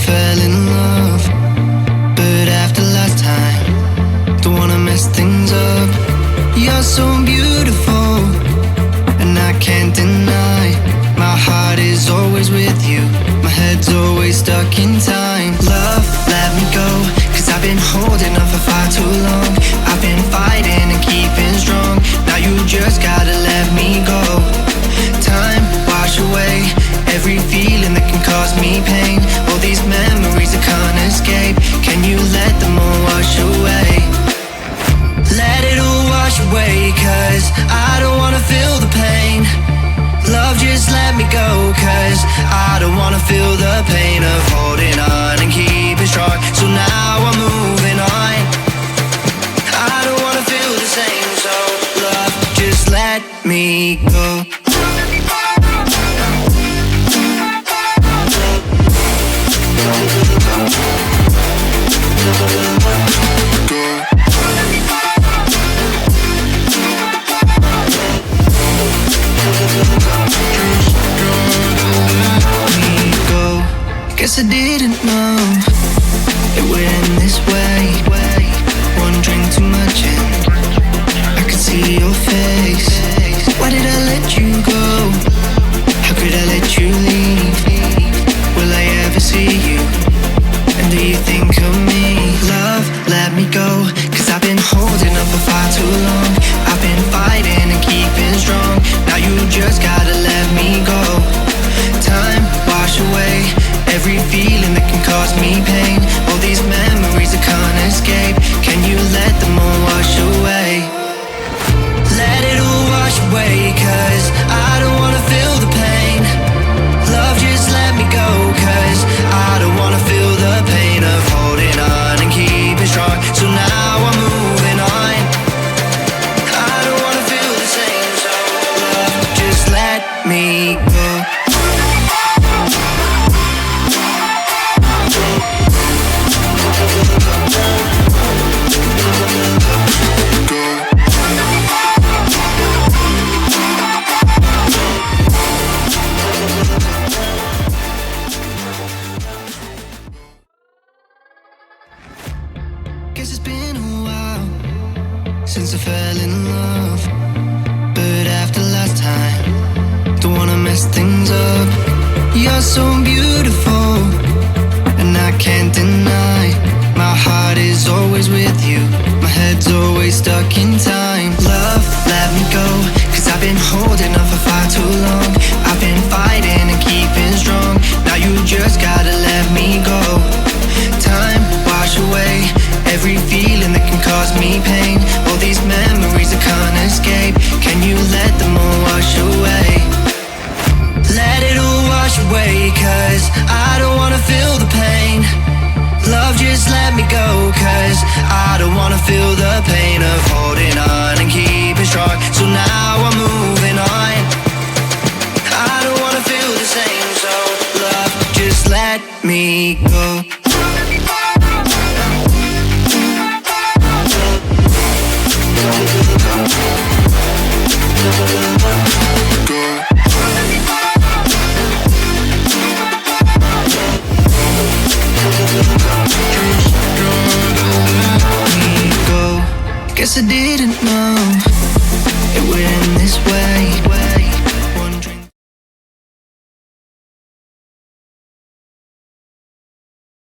fell in love, but after last time, don't wanna mess things up. You're so beautiful, and I can't deny. My heart is always with you, my head's always stuck in time. Love, let me go, cause I've been holding on for far too long. I've been fighting and keeping strong, now you just gotta let me go. Time, wash away every feeling that can cause me pain. All these memories I can't escape, can you let them all wash away? Let it all wash away, cause I don't wanna feel the pain. Love, just let me go, cause I don't wanna feel the pain of holding on and keeping strong. So now I'm moving on, I don't wanna feel the same. So love, just let me go. Guess I didn't know it would end this way. One drink too much and I could see your face. Why did I let you go? How could I let you leave? Will I ever see you? And do you think of me? Love, let me go, cause I've been holding up for far too long. I've been fighting and keeping strong, now you just gotta let me go. Time, wash away every feeling that can cause me pain. All these memories I can't escape, can you let them all wash away? Let it all wash away, cause I don't wanna feel the pain. Love, just let me go, cause I don't wanna feel the pain of holding on and keeping strong. So now I'm moving on, I don't wanna feel the same. So love, just let me go. Guess it's been a while since I fell in love, but after last time, don't wanna mess things up. You're so beautiful, and I can't deny. My heart is always with you, my head's always stuck in time. Love, let me go, cause I've been holding on for far too long. I've